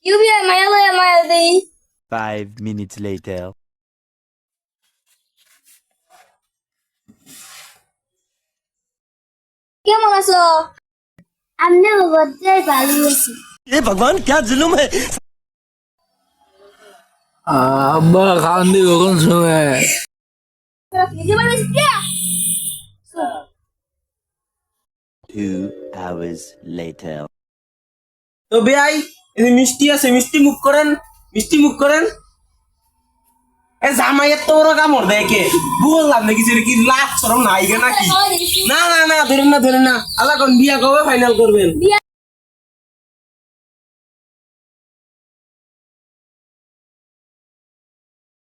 UBI মায়া দেই 5 minutes later. কেমন আছো? আমি বদ্দাই ভালো আছি। ये भगवान क्या जुल्म है। আব্বা খাওয়ান দিবে কোন সময়? নিজে বাড়ি কি? 2 hours later. তো বেআই এই যে মিষ্টি আছে মিষ্টি মুখ করেন এ জামাইয়ের তো ওরা কামড় দেয় কে বললাম নাকি যে কি লাখ সরম নাই গে নাকি না ধরেন না আল্লাহ কোন বিয়া কবে ফাইনাল করবেন?